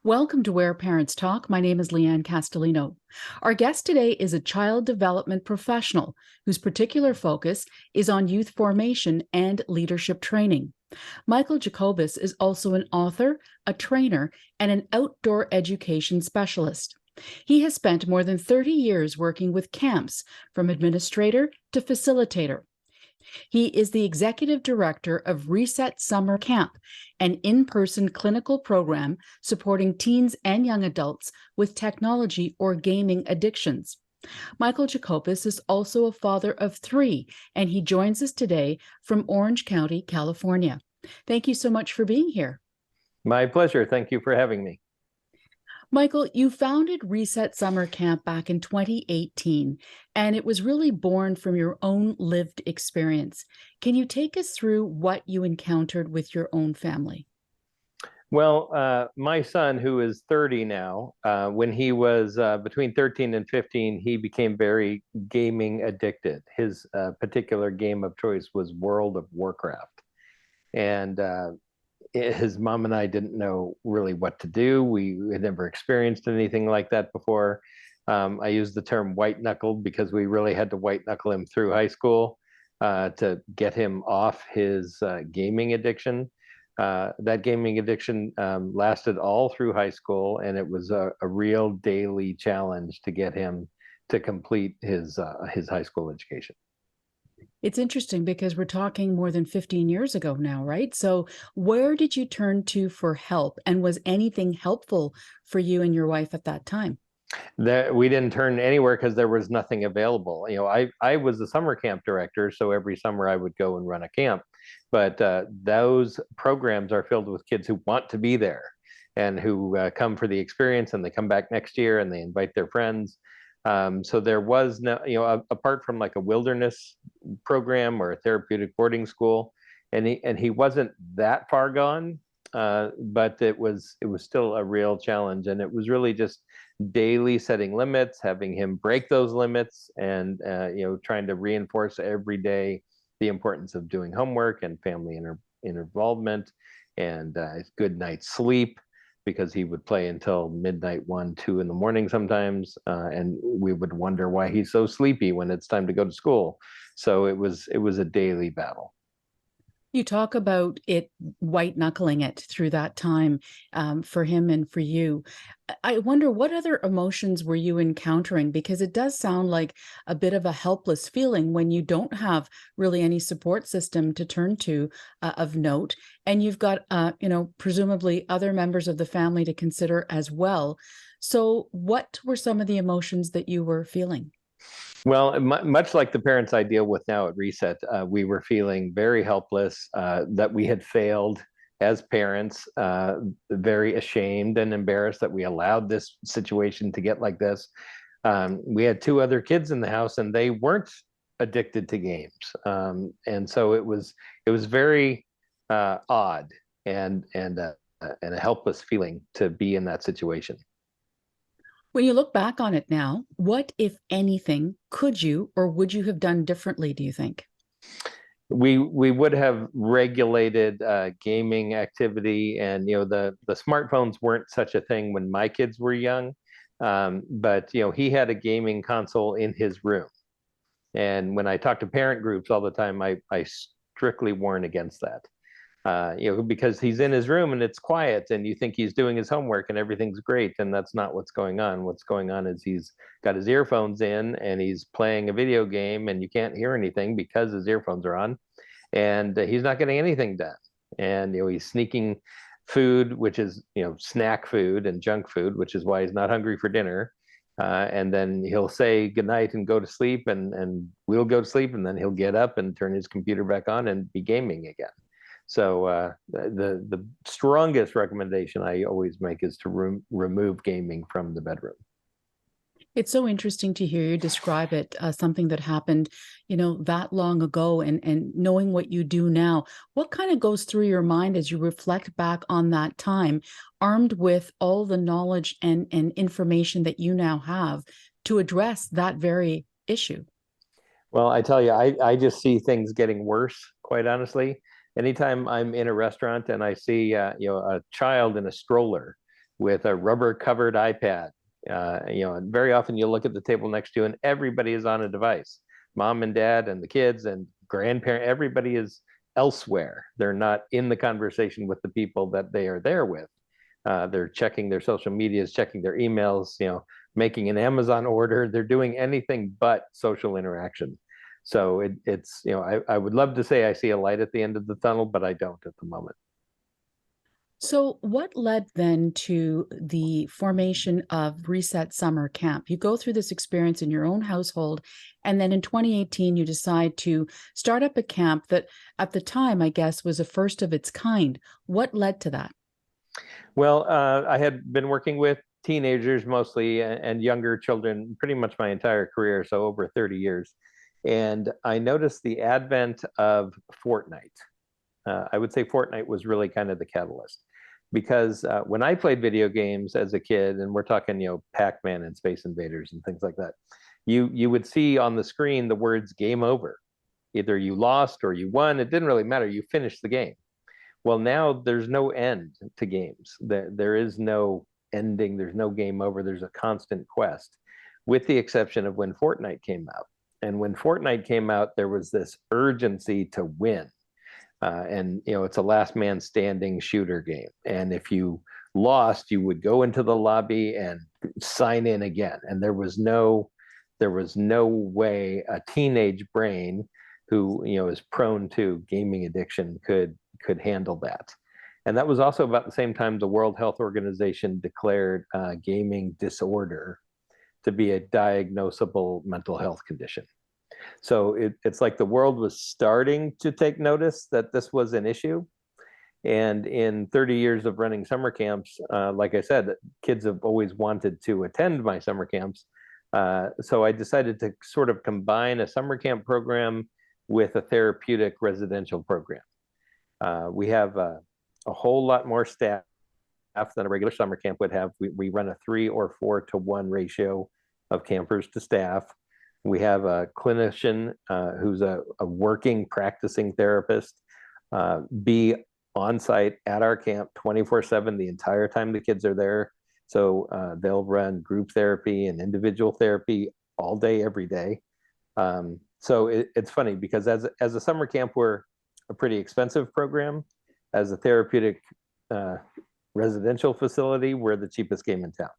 Welcome to Where Parents Talk. My name is Lianne Castelino. Our guest today is a child development professional whose particular focus is on youth formation and leadership training. Michael Jacobus is also an author, a trainer, and an outdoor education specialist. He has spent more than 30 years working with camps, from administrator to facilitator. He is the executive director of Reset Summer Camp, an in-person clinical program supporting teens and young adults with technology or gaming addictions. Michael Jacobus is also a father of 3, and he joins us today from Orange County, California. Thank you so much for being here. My pleasure. Thank you for having me. Michael, you founded Reset Summer Camp back in 2018, and it was really born from your own lived experience. Can you take us through what you encountered with your own family? Well, my son, who is 30 now, when he was between 13 and 15, he became very gaming addicted. His particular game of choice was World of Warcraft. And his mom and I didn't know really what to do. We had never experienced anything like that before. I use the term white knuckled because we really had to white knuckle him through high school to get him off his gaming addiction. That gaming addiction lasted all through high school, and it was a real daily challenge to get him to complete his high school education. It's interesting because we're talking more than 15 years ago now, right? So where did you turn to for help? And was anything helpful for you and your wife at that time? That we didn't turn anywhere because there was nothing available. I was the summer camp director, so every summer I would go and run a camp. But those programs are filled with kids who want to be there and who come for the experience, and they come back next year and they invite their friends. So there was no, apart from like a wilderness program or a therapeutic boarding school, and he wasn't that far gone, but it was still a real challenge, and it was really just daily setting limits, having him break those limits, and trying to reinforce every day the importance of doing homework and family involvement and good night's sleep, because he would play until midnight, 1, 2 in the morning sometimes, and we would wonder why he's so sleepy when it's time to go to school. So it was a daily battle. You talk about it white knuckling it through that time for him and for you. I wonder what other emotions were you encountering? Because it does sound like a bit of a helpless feeling when you don't have really any support system to turn to of note, and you've got presumably other members of the family to consider as well. So, what were some of the emotions that you were feeling? Well, much like the parents I deal with now at Reset, we were feeling very helpless, that we had failed as parents, very ashamed and embarrassed that we allowed this situation to get like this. We had 2 other kids in the house, and they weren't addicted to games, and so it was very odd and a helpless feeling to be in that situation. When you look back on it now, what, if anything, could you or would you have done differently, do you think? We would have regulated gaming activity, and the smartphones weren't such a thing when my kids were young, but he had a gaming console in his room, and when I talk to parent groups all the time, I strictly warn against that. Because he's in his room and it's quiet, and you think he's doing his homework and everything's great, and that's not what's going on. What's going on is he's got his earphones in and he's playing a video game, and you can't hear anything because his earphones are on, and he's not getting anything done. And he's sneaking food, which is snack food and junk food, which is why he's not hungry for dinner. And then he'll say goodnight and go to sleep, and we'll go to sleep, and then he'll get up and turn his computer back on and be gaming again. So the strongest recommendation I always make is to remove gaming from the bedroom. It's so interesting to hear you describe it, something that happened, that long ago, and knowing what you do now. What kind of goes through your mind as you reflect back on that time, armed with all the knowledge and information that you now have to address that very issue? Well, I tell you, I just see things getting worse, quite honestly. Anytime I'm in a restaurant and I see a child in a stroller with a rubber covered iPad. And very often you look at the table next to you and everybody is on a device. Mom and dad and the kids and grandparent, everybody is elsewhere. They're not in the conversation with the people that they are there with. They're checking their social medias, checking their emails, making an Amazon order. They're doing anything but social interaction. So I would love to say I see a light at the end of the tunnel, but I don't at the moment. So, what led then to the formation of Reset Summer Camp? You go through this experience in your own household, and then in 2018, you decide to start up a camp that at the time, I guess, was a first of its kind. What led to that? Well, I had been working with teenagers mostly and younger children pretty much my entire career, so over 30 years. And I noticed the advent of Fortnite. I would say Fortnite was really kind of the catalyst because when I played video games as a kid, and we're talking, Pac-Man and Space Invaders and things like that, you would see on the screen the words "game over." Either you lost or you won. It didn't really matter. You finished the game. Well, now there's no end to games. There is no ending. There's no game over. There's a constant quest, with the exception of when Fortnite came out. And when Fortnite came out, there was this urgency to win. And it's a last man standing shooter game. And if you lost, you would go into the lobby and sign in again. And there was no way a teenage brain who is prone to gaming addiction could handle that. And that was also about the same time the World Health Organization declared gaming disorder to be a diagnosable mental health condition. So it's like the world was starting to take notice that this was an issue. And in 30 years of running summer camps, like I said, kids have always wanted to attend my summer camps. So I decided to sort of combine a summer camp program with a therapeutic residential program. We have a whole lot more staff than a regular summer camp would have. We run a 3 or 4 to 1 ratio of campers to staff. We have a clinician who's a working, practicing therapist, be on site at our camp 24/7 the entire time the kids are there. So they'll run group therapy and individual therapy all day, every day. So it's funny because as a summer camp, we're a pretty expensive program. As a therapeutic residential facility, we're the cheapest game in town.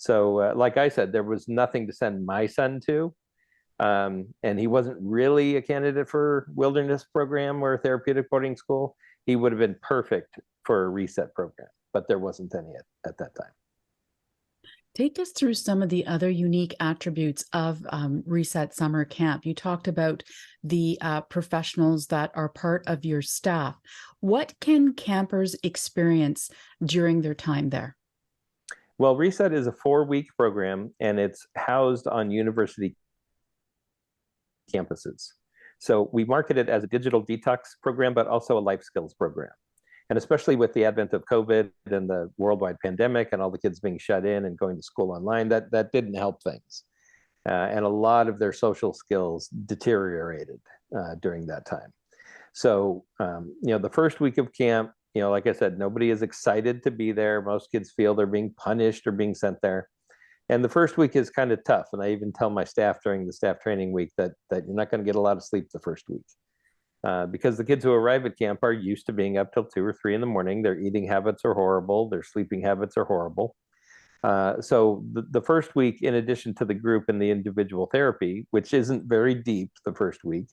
So like I said, there was nothing to send my son to. And he wasn't really a candidate for wilderness program or therapeutic boarding school. He would have been perfect for a reset program, but there wasn't any at that time. Take us through some of the other unique attributes of Reset Summer Camp. You talked about the professionals that are part of your staff. What can campers experience during their time there? Well, Reset is a 4-week program, and it's housed on university campuses. So we market it as a digital detox program, but also a life skills program. And especially with the advent of COVID and the worldwide pandemic and all the kids being shut in and going to school online, that didn't help things. And a lot of their social skills deteriorated during that time. So, the first week of camp, like I said, nobody is excited to be there. Most kids feel they're being punished or being sent there. And the first week is kind of tough. And I even tell my staff during the staff training week that you're not going to get a lot of sleep the first week. Because the kids who arrive at camp are used to being up till 2 or 3 in the morning. Their eating habits are horrible. Their sleeping habits are horrible. So the first week, in addition to the group and the individual therapy, which isn't very deep the first week,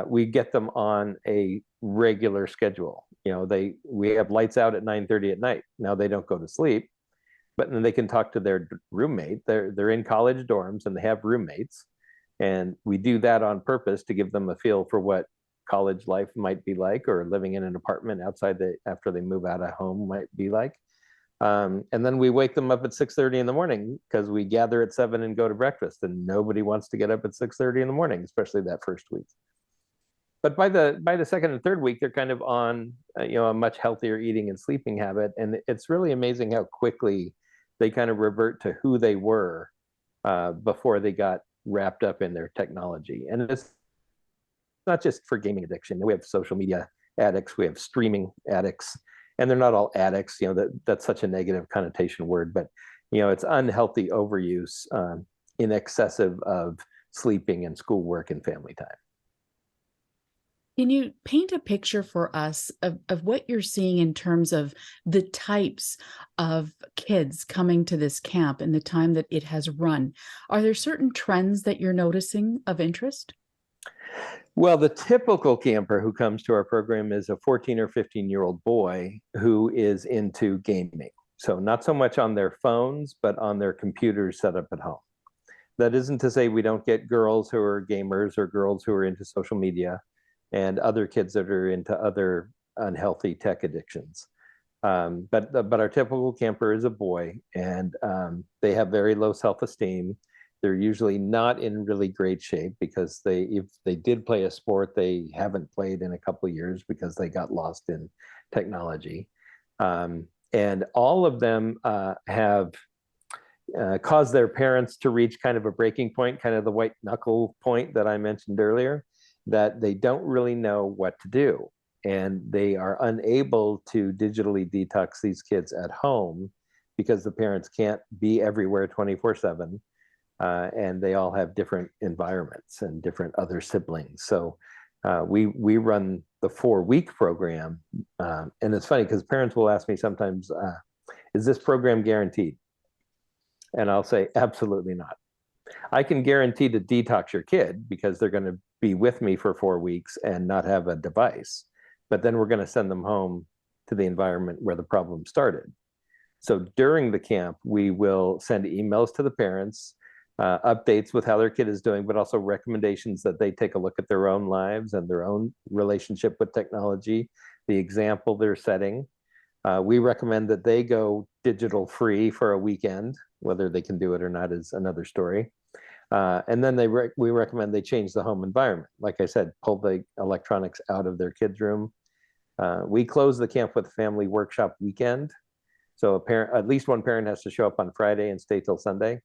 we get them on a regular schedule. We have lights out at 9:30 at night. Now they don't go to sleep, but then they can talk to their roommate. They're in college dorms and they have roommates. And we do that on purpose to give them a feel for what college life might be like, or living in an apartment after they move out of home might be like. And then we wake them up at 6:30 in the morning because we gather at 7 and go to breakfast, and nobody wants to get up at 6:30 in the morning, especially that first week. But by the second and third week, they're kind of on a much healthier eating and sleeping habit, and it's really amazing how quickly they kind of revert to who they were before they got wrapped up in their technology. And it's not just for gaming addiction. We have social media addicts, we have streaming addicts, And they're not all addicts, that's such a negative connotation word, but it's unhealthy overuse in excessive of sleeping and schoolwork and family time. Can you paint a picture for us of what you're seeing in terms of the types of kids coming to this camp in the time that it has run? Are there certain trends that you're noticing of interest? Well, the typical camper who comes to our program is a 14 or 15-year-old boy who is into gaming. So not so much on their phones, but on their computers set up at home. That isn't to say we don't get girls who are gamers or girls who are into social media and other kids that are into other unhealthy tech addictions. But our typical camper is a boy, and they have very low self-esteem. They're usually not in really great shape because if they did play a sport, they haven't played in a couple of years because they got lost in technology. And all of them have caused their parents to reach kind of a breaking point, kind of the white knuckle point that I mentioned earlier, that they don't really know what to do. And they are unable to digitally detox these kids at home because the parents can't be everywhere 24/7. And they all have different environments and different other siblings. So we run the 4-week program. And it's funny because parents will ask me sometimes, is this program guaranteed? And I'll say, absolutely not. I can guarantee to detox your kid because they're going to be with me for 4 weeks and not have a device. But then we're going to send them home to the environment where the problem started. So during the camp, we will send emails to the parents, updates with how their kid is doing, but also recommendations that they take a look at their own lives and their own relationship with technology, the example they're setting. We recommend that they go digital free for a weekend. Whether they can do it or not is another story. And then we recommend they change the home environment. Like I said, pull the electronics out of their kids' room. We close the camp with a family workshop weekend. So at least one parent has to show up on Friday and stay till Sunday.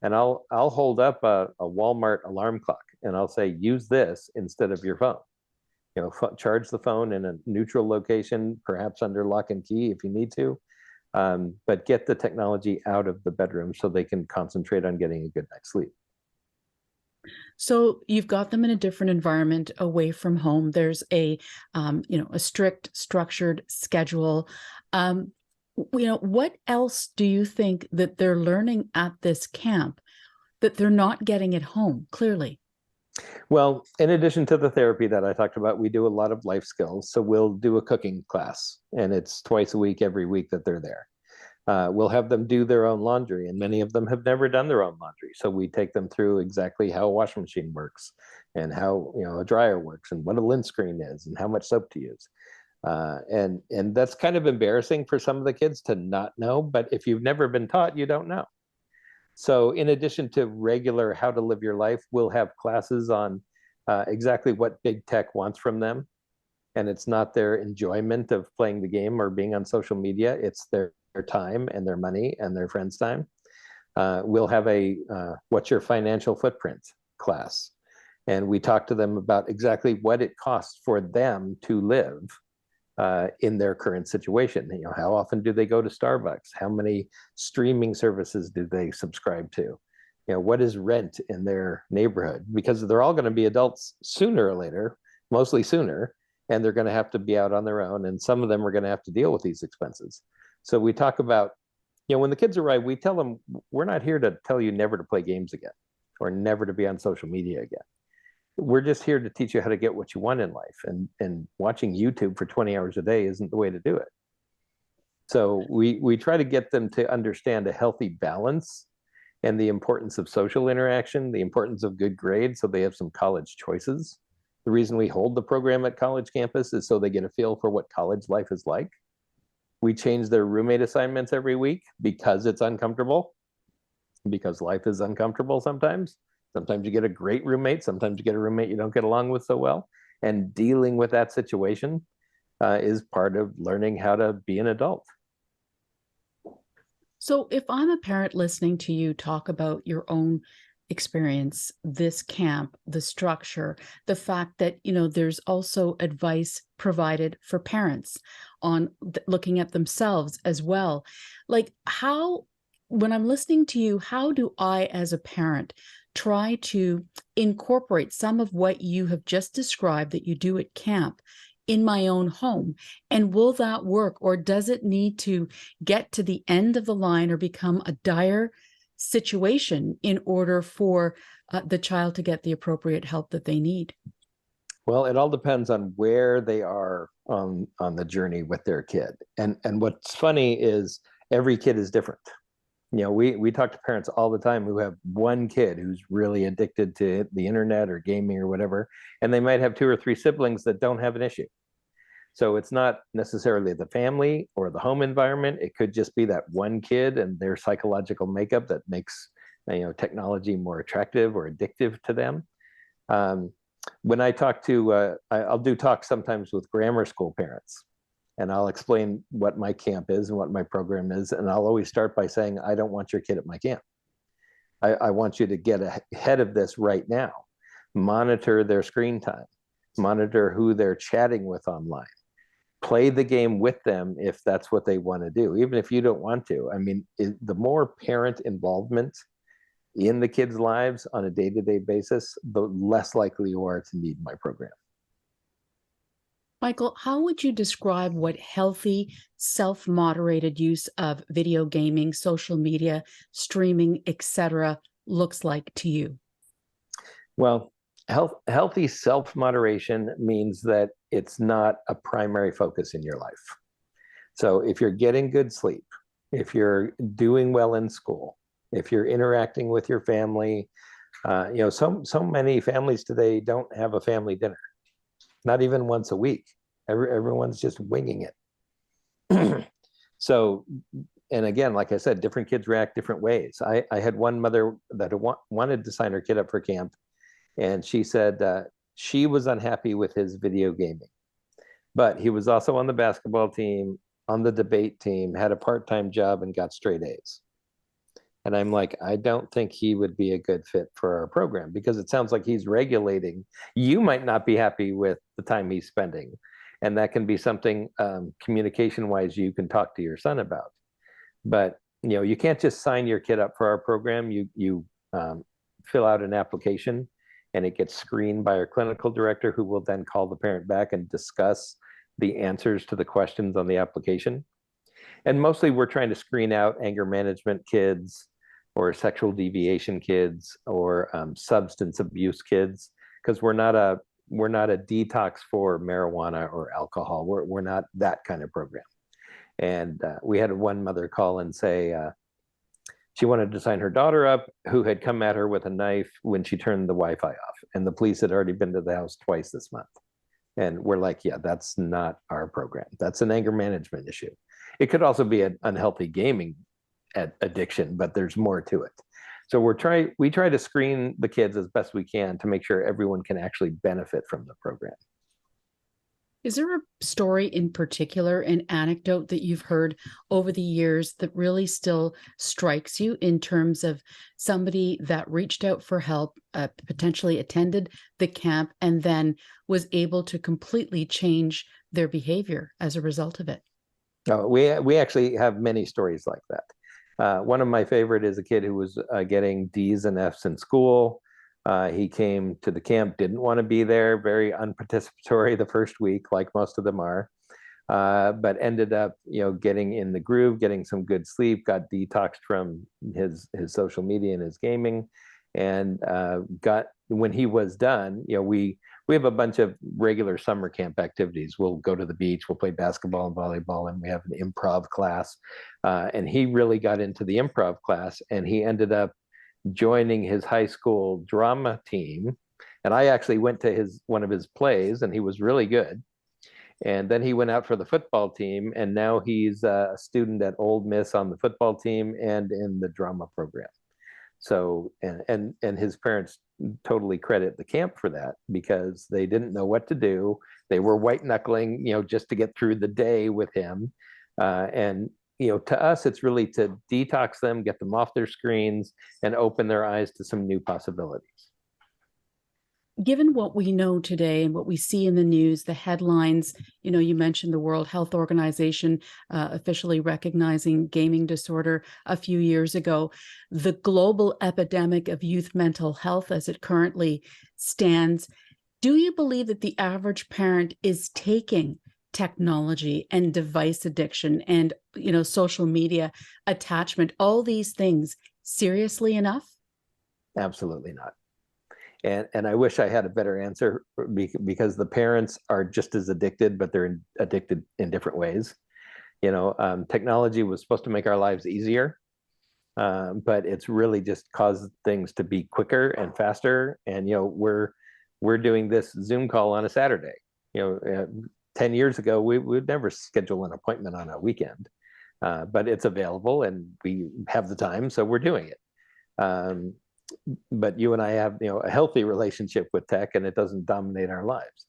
And I'll hold up a Walmart alarm clock and I'll say, use this instead of your phone. Charge the phone in a neutral location, perhaps under lock and key if you need to. But get the technology out of the bedroom so they can concentrate on getting a good night's sleep. So you've got them in a different environment away from home. There's a strict, structured schedule. What else do you think that they're learning at this camp that they're not getting at home, clearly? Well, in addition to the therapy that I talked about, we do a lot of life skills. So we'll do a cooking class, and it's twice a week, every week that they're there. We'll have them do their own laundry, and many of them have never done their own laundry. So we take them through exactly how a washing machine works and how a dryer works and what a lint screen is and how much soap to use. And that's kind of embarrassing for some of the kids to not know, but if you've never been taught, you don't know. So in addition to regular how to live your life, we'll have classes on exactly what big tech wants from them. And it's not their enjoyment of playing the game or being on social media, it's their time and their money and their friends' time. We'll have a what's your financial footprint class. And we talk to them about exactly what it costs for them to live in their current situation. How often do they go to Starbucks? How many streaming services do they subscribe to? What is rent in their neighborhood? Because they're all going to be adults sooner or later, mostly sooner, and they're going to have to be out on their own. And some of them are going to have to deal with these expenses. So we talk about, when the kids arrive, we tell them, we're not here to tell you never to play games again or never to be on social media again. We're just here to teach you how to get what you want in life. And watching YouTube for 20 hours a day isn't the way to do it. So we try to get them to understand a healthy balance and the importance of social interaction, the importance of good grades so they have some college choices. The reason we hold the program at college campus is so they get a feel for what college life is like. We change their roommate assignments every week because it's uncomfortable, because life is uncomfortable sometimes. Sometimes you get a great roommate. Sometimes you get a roommate you don't get along with so well. And dealing with that situation is part of learning how to be an adult. So if I'm a parent listening to you talk about your own experience, this camp, the structure, the fact that, there's also advice provided for parents on looking at themselves as well. Like, how, when I'm listening to you, how do I, as a parent, try to incorporate some of what you have just described that you do at camp in my own home? And will that work, or does it need to get to the end of the line or become a dire situation in order for the child to get the appropriate help that they need? Well, it all depends on where they are on the journey with their kid. And what's funny is every kid is different. You know, we talk to parents all the time who have one kid who's really addicted to the internet or gaming or whatever, and they might have two or three siblings that don't have an issue. So it's not necessarily the family or the home environment. It could just be that one kid and their psychological makeup that makes, you know, technology more attractive or addictive to them. Um, when I talk to, I'll do talks sometimes with grammar school parents, and I'll explain what my camp is and what my program is. And I'll always start by saying, I don't want your kid at my camp. I want you to get ahead of this right now. Monitor their screen time, monitor who they're chatting with online, play the game with them if that's what they want to do, even if you don't want to. I mean, the more parent involvement in the kids' lives on a day-to-day basis, the less likely you are to need my program. Michael, how would you describe what healthy, self-moderated use of video gaming, social media, streaming, etc., looks like to you? Well, healthy self-moderation means that it's not a primary focus in your life. So if you're getting good sleep, if you're doing well in school, if you're interacting with your family, you know, so many families today don't have a family dinner, not even once a week. Everyone's just winging it. So, and again, like I said, different kids react different ways. I had one mother that wanted to sign her kid up for camp, and she said she was unhappy with his video gaming, but he was also on the basketball team, on the debate team, had a part-time job, and got straight A's. And I'm like, I don't think he would be a good fit for our program, because it sounds like he's regulating. You might not be happy with the time he's spending. And that can be something communication-wise you can talk to your son about. But you know, you can't just sign your kid up for our program. You fill out an application, and it gets screened by our clinical director, who will then call the parent back and discuss the answers to the questions on the application. And mostly we're trying to screen out anger management kids, or sexual deviation kids, or substance abuse kids, because we're not a detox for marijuana or alcohol. We're not that kind of program. And we had one mother call and say she wanted to sign her daughter up, who had come at her with a knife when she turned the Wi-Fi off, and the police had already been to the house twice this month. And we're like, yeah, that's not our program. That's an anger management issue. It could also be an unhealthy gaming addiction, but there's more to it. So we try to screen the kids as best we can to make sure everyone can actually benefit from the program. Is there a story in particular, an anecdote that you've heard over the years that really still strikes you in terms of somebody that reached out for help, potentially attended the camp, and then was able to completely change their behavior as a result of it? We actually have many stories like that. One of my favorite is a kid who was getting D's and F's in school. He came to the camp, didn't want to be there, very unparticipatory the first week, like most of them are, but ended up, you know, getting in the groove, getting some good sleep, got detoxed from his social media and his gaming, and when he was done, you know, we have a bunch of regular summer camp activities. We'll go to the beach, we'll play basketball and volleyball, and we have an improv class. And he really got into the improv class, and he ended up joining his high school drama team. And I actually went to one of his plays, and he was really good. And then he went out for the football team, and now he's a student at Ole Miss on the football team and in the drama program. So, and his parents totally credit the camp for that, because they didn't know what to do. They were white knuckling, you know, just to get through the day with him. And, you know, to us, it's really to detox them, get them off their screens, and open their eyes to some new possibilities. Given what we know today and what we see in the news, the headlines, you mentioned the World Health Organization officially recognizing gaming disorder a few years ago, the global epidemic of youth mental health as it currently stands. Do you believe that the average parent is taking technology and device addiction and, social media attachment, all these things seriously enough? Absolutely not. And I wish I had a better answer, because the parents are just as addicted, but they're addicted in different ways. Technology was supposed to make our lives easier, but it's really just caused things to be quicker and faster. And we're doing this Zoom call on a Saturday. 10 years ago, we would never schedule an appointment on a weekend, but it's available and we have the time, so we're doing it. But you and I have, a healthy relationship with tech, and it doesn't dominate our lives.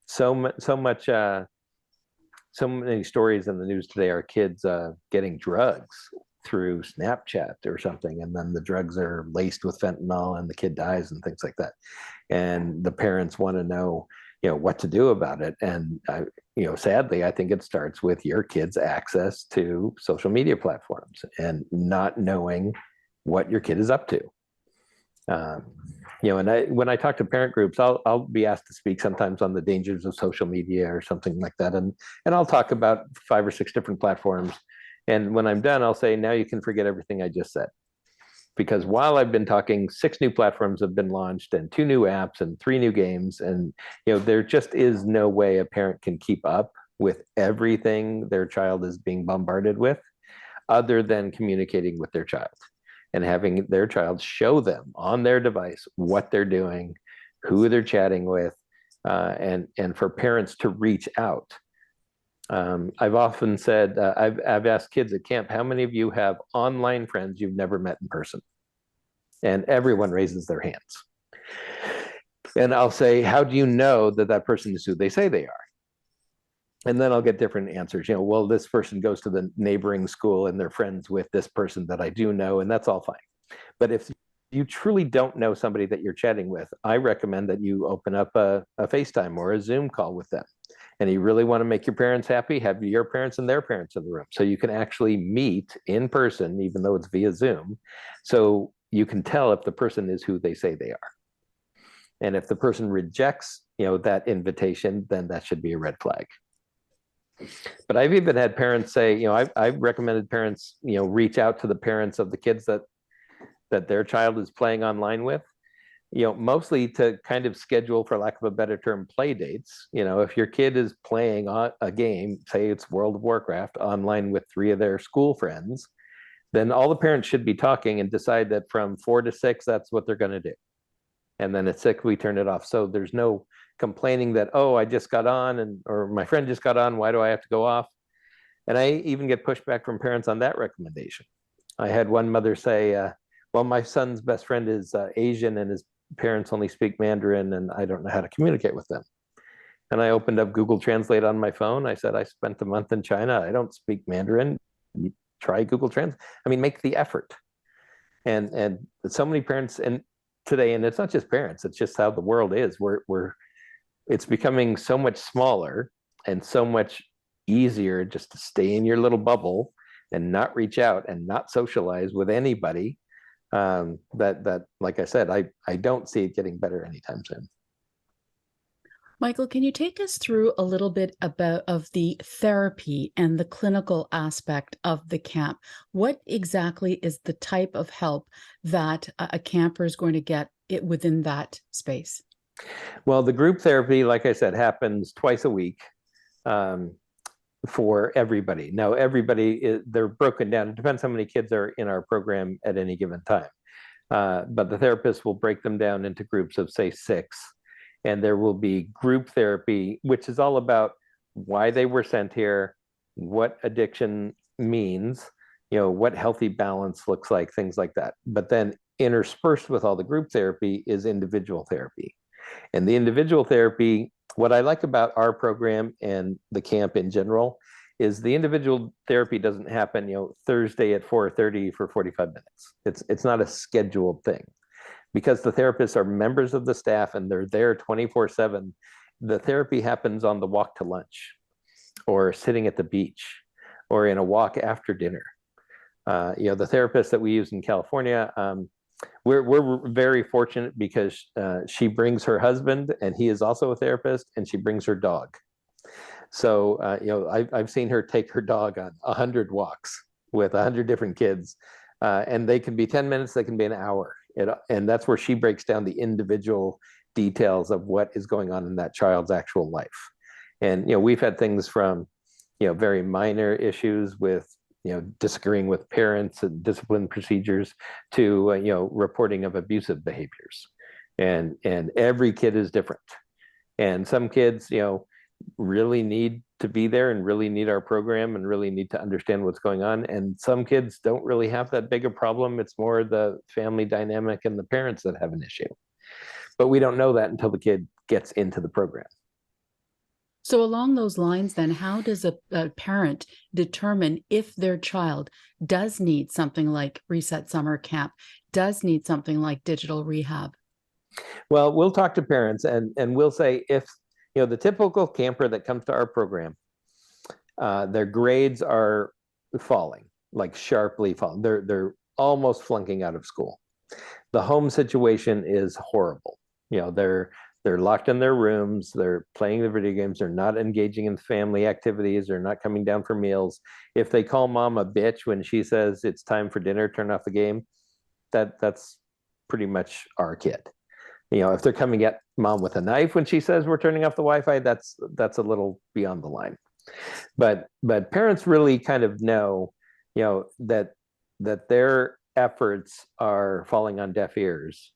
So many stories in the news today are kids getting drugs through Snapchat or something, and then the drugs are laced with fentanyl, and the kid dies and things like that. And the parents want to know, what to do about it. And sadly, I think it starts with your kid's access to social media platforms and not knowing what your kid is up to. And when I talk to parent groups, I'll be asked to speak sometimes on the dangers of social media or something like that, and I'll talk about 5 or 6 different platforms. And when I'm done, I'll say, now you can forget everything I just said, because while I've been talking, 6 new platforms have been launched, and 2 new apps, and 3 new games, and there just is no way a parent can keep up with everything their child is being bombarded with, other than communicating with their child and having their child show them on their device what they're doing, who they're chatting with, and for parents to reach out. I've often said, I've asked kids at camp, how many of you have online friends you've never met in person? And everyone raises their hands. And I'll say, how do you know that that person is who they say they are? And then I'll get different answers. Well, this person goes to the neighboring school and they're friends with this person that I do know, and that's all fine. But if you truly don't know somebody that you're chatting with, I recommend that you open up a FaceTime or a Zoom call with them. And you really want to make your parents happy, have your parents and their parents in the room, so you can actually meet in person, even though it's via Zoom. So you can tell if the person is who they say they are. And if the person rejects, that invitation, then that should be a red flag. But I've even had parents say, I've recommended parents, reach out to the parents of the kids that their child is playing online with, mostly to kind of schedule, for lack of a better term, play dates. If your kid is playing a game, say it's World of Warcraft, online with 3 of their school friends, then all the parents should be talking and decide that from 4 to 6, that's what they're going to do. And then at 6, we turn it off. So there's no complaining that, oh, I just got on, or my friend just got on, why do I have to go off? And I even get pushback from parents on that recommendation. I had one mother say, well, my son's best friend is Asian and his parents only speak Mandarin, and I don't know how to communicate with them. And I opened up Google Translate on my phone. I said, I spent a month in China. I don't speak Mandarin. You try Google Translate. Make the effort. And so many parents today, and it's not just parents, it's just how the world is. It's becoming so much smaller and so much easier just to stay in your little bubble and not reach out and not socialize with anybody. That, like I said, I don't see it getting better anytime soon. Michael, can you take us through a little bit of the therapy and the clinical aspect of the camp? What exactly is the type of help that a camper is going to get within that space? Well, the group therapy, like I said, happens twice a week for everybody. Now, they're broken down. It depends how many kids are in our program at any given time. But the therapist will break them down into groups of, say, 6. And there will be group therapy, which is all about why they were sent here, what addiction means, what healthy balance looks like, things like that. But then interspersed with all the group therapy is individual therapy. And the individual therapy, what I like about our program and the camp in general, is the individual therapy doesn't happen, Thursday at 4:30 for 45 minutes. It's not a scheduled thing. because the therapists are members of the staff and they're there 24/7. The therapy happens on the walk to lunch or sitting at the beach or in a walk after dinner. The therapist that we use in California, we're very fortunate because she brings her husband and he is also a therapist, and she brings her dog. So I've seen her take her dog on 100 walks with 100 different kids, and they can be 10 minutes, they can be an hour, and that's where she breaks down the individual details of what is going on in that child's actual life. And we've had things from very minor issues with disagreeing with parents and discipline procedures to reporting of abusive behaviors, and every kid is different, and some kids really need to be there and really need our program and really need to understand what's going on, and some kids don't really have that big a problem. It's more the family dynamic and the parents that have an issue, but we don't know that until the kid gets into the program. So along those lines, then, how does a parent determine if their child does need something like Reset Summer Camp, does need something like digital rehab? Well, we'll talk to parents and we'll say, if the typical camper that comes to our program, their grades are falling, like sharply falling. They're almost flunking out of school. The home situation is horrible. They're locked in their rooms, they're playing the video games, they're not engaging in family activities, they're not coming down for meals. If they call mom a bitch when she says it's time for dinner, turn off the game, that's pretty much our kid. If they're coming at mom with a knife when she says we're turning off the Wi-Fi, that's a little beyond the line. But parents really kind of know, that their efforts are falling on deaf ears.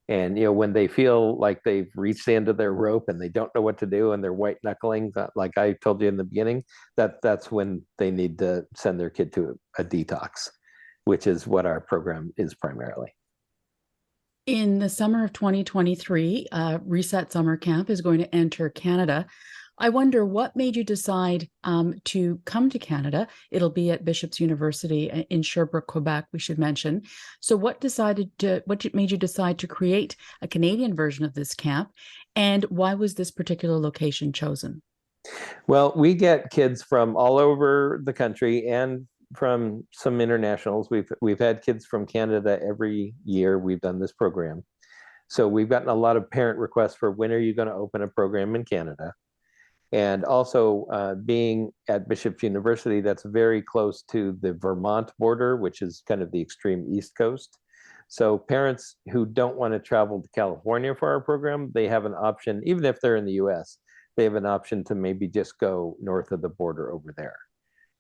And when they feel like they've reached the end of their rope and they don't know what to do and they're white knuckling, like I told you in the beginning, that's when they need to send their kid to a detox, which is what our program is primarily. In the summer of 2023, Reset Summer Camp is going to enter Canada. I wonder what made you decide to come to Canada. It'll be at Bishop's University in Sherbrooke, Quebec, we should mention. So what made you decide to create a Canadian version of this camp, and why was this particular location chosen? Well, we get kids from all over the country and from some internationals. We've had kids from Canada every year we've done this program. So we've gotten a lot of parent requests for, when are you going to open a program in Canada? And also being at Bishop's University, that's very close to the Vermont border, which is kind of the extreme East Coast. So parents who don't want to travel to California for our program, they have an option, even if they're in the US, they have an option to maybe just go north of the border over there.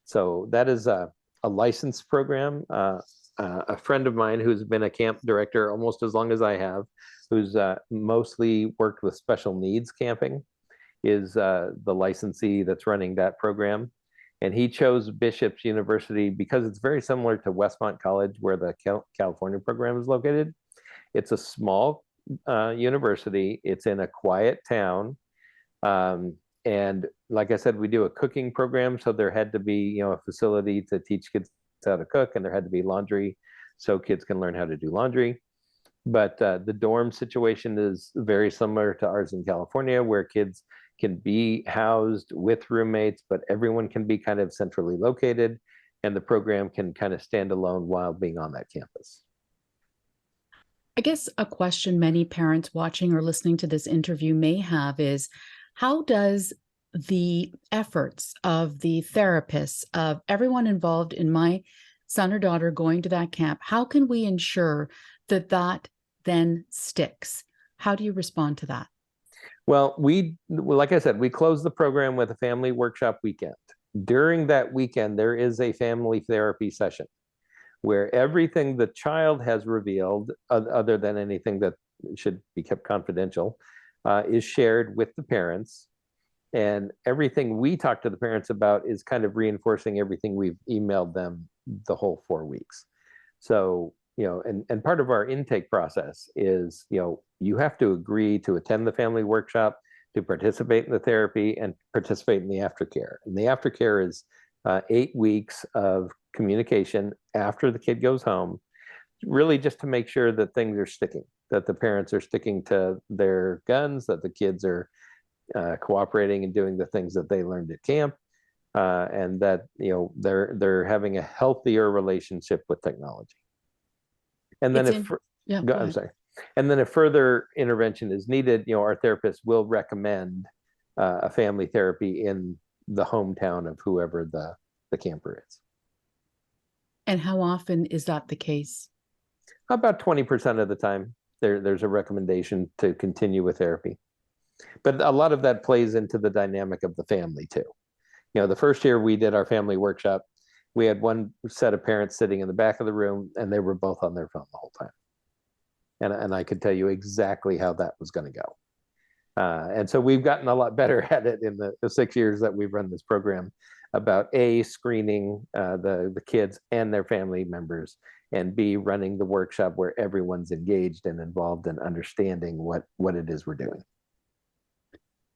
So that is a licensed program. A friend of mine who's been a camp director almost as long as I have, who's mostly worked with special needs camping, is the licensee that's running that program. And he chose Bishop's University because it's very similar to Westmont College, where the California program is located. It's a small university. It's in a quiet town. And like I said, we do a cooking program. So there had to be, a facility to teach kids how to cook, and there had to be laundry so kids can learn how to do laundry. But the dorm situation is very similar to ours in California, where kids can be housed with roommates, but everyone can be kind of centrally located, and the program can kind of stand alone while being on that campus. I guess a question many parents watching or listening to this interview may have is, how does the efforts of the therapists, of everyone involved in my son or daughter going to that camp, how can we ensure that that then sticks? How do you respond to that? Well, like I said, we close the program with a family workshop weekend. During that weekend, there is a family therapy session where everything the child has revealed, other than anything that should be kept confidential, is shared with the parents. And everything we talk to the parents about is kind of reinforcing everything we've emailed them the whole 4 weeks. So, and part of our intake process is, you have to agree to attend the family workshop, to participate in the therapy, and participate in the aftercare. And the aftercare is 8 weeks of communication after the kid goes home, really just to make sure that things are sticking. that the parents are sticking to their guns, that the kids are cooperating and doing the things that they learned at camp, and that they're having a healthier relationship with technology. And then Yeah, go I'm ahead. sorry. And then if further intervention is needed, our therapist will recommend a family therapy in the hometown of whoever the camper is. And how often is that the case? About 20% of the time, there's a recommendation to continue with therapy. But a lot of that plays into the dynamic of the family too. The first year we did our family workshop, we had one set of parents sitting in the back of the room, and they were both on their phone the whole time. And I could tell you exactly how that was going to go. And so we've gotten a lot better at it in the 6 years that we've run this program, about screening the kids and their family members, and B, running the workshop where everyone's engaged and involved in understanding what it is we're doing.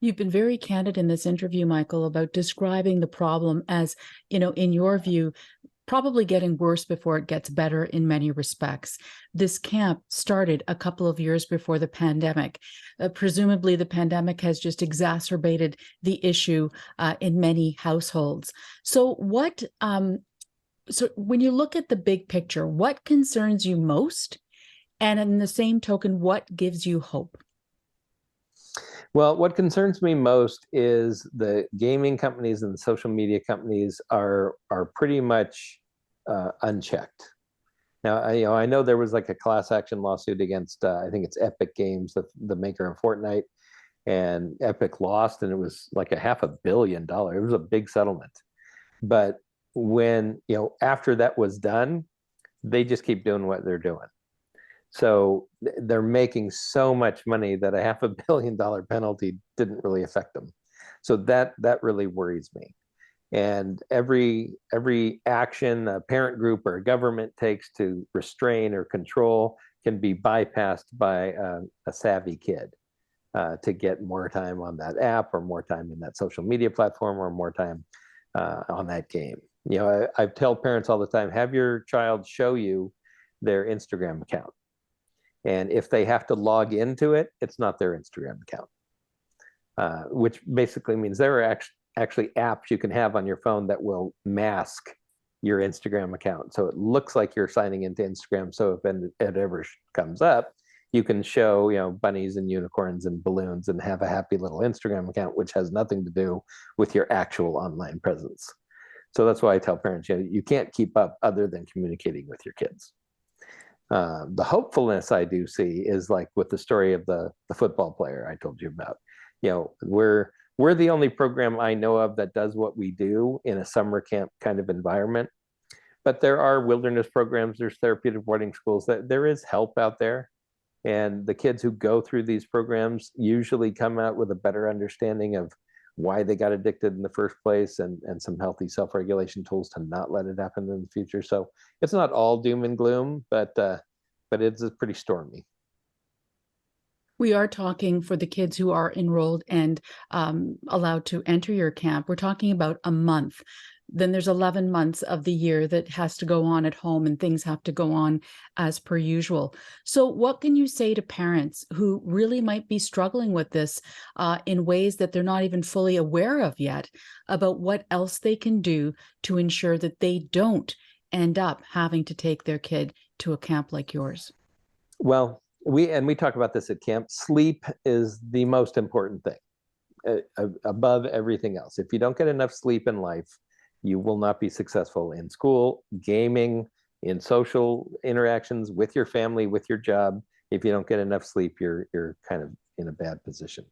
You've been very candid in this interview, Michael, about describing the problem as, in your view, probably getting worse before it gets better in many respects. This camp started a couple of years before the pandemic. Presumably, the pandemic has just exacerbated the issue in many households. So so when you look at the big picture, what concerns you most? And in the same token, what gives you hope? Well, what concerns me most is the gaming companies and the social media companies are pretty much unchecked. Now, I know there was like a class action lawsuit against I think it's Epic Games, the maker of Fortnite, and Epic lost, and it was like $500 million. It was a big settlement. But when after that was done, they just keep doing what they're doing. So they're making so much money that $500 million penalty didn't really affect them. So that really worries me. And every action a parent group or a government takes to restrain or control can be bypassed by a savvy kid to get more time on that app, or more time in that social media platform, or more time on that game. I tell parents all the time, have your child show you their Instagram account. And if they have to log into it, it's not their Instagram account, which basically means there are actually apps you can have on your phone that will mask your Instagram account. So it looks like you're signing into Instagram. So if it ever comes up, you can show, bunnies and unicorns and balloons and have a happy little Instagram account, which has nothing to do with your actual online presence. So that's why I tell parents, you can't keep up other than communicating with your kids. The hopefulness I do see is like with the story of the football player I told you about. We're the only program I know of that does what we do in a summer camp kind of environment. But there are wilderness programs, there's therapeutic boarding schools, that there is help out there. And the kids who go through these programs usually come out with a better understanding of why they got addicted in the first place, and some healthy self-regulation tools to not let it happen in the future. So it's not all doom and gloom, but it's pretty stormy. We are talking for the kids who are enrolled and allowed to enter your camp. We're talking about a month. Then there's 11 months of the year that has to go on at home, and things have to go on as per usual. So what can you say to parents who really might be struggling with this in ways that they're not even fully aware of yet, about what else they can do to ensure that they don't end up having to take their kid to a camp like yours? Well, we talk about this at camp. Sleep is the most important thing above everything else. If you don't get enough sleep in life, you will not be successful in school, gaming, in social interactions with your family, with your job. If you don't get enough sleep, you're kind of in a bad position.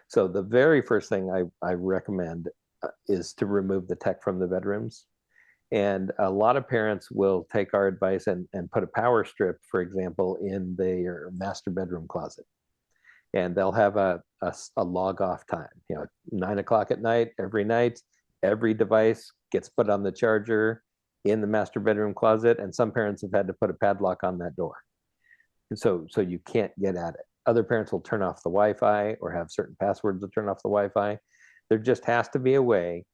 So the very first thing I recommend is to remove the tech from the bedrooms. And a lot of parents will take our advice and put a power strip, for example, in their master bedroom closet. And they'll have a log off time, 9 o'clock at night, every night. Every device gets put on the charger in the master bedroom closet, and some parents have had to put a padlock on that door. And so you can't get at it. Other parents will turn off the Wi-Fi or have certain passwords to turn off the Wi-Fi. There just has to be a way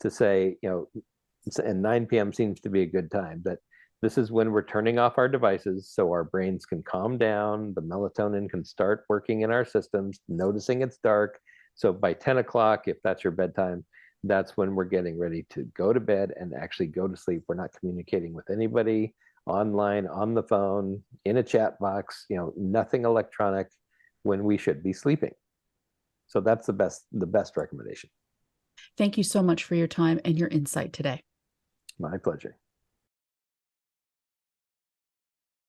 to say, and 9 p.m. seems to be a good time, but This is when we're turning off our devices so our brains can calm down, the melatonin can start working in our systems, noticing it's dark. So by 10 o'clock, if that's your bedtime, that's when we're getting ready to go to bed and actually go to sleep. We're not communicating with anybody online, on the phone, in a chat box, nothing electronic when we should be sleeping. So that's the best recommendation. Thank you so much for your time and your insight today. My pleasure.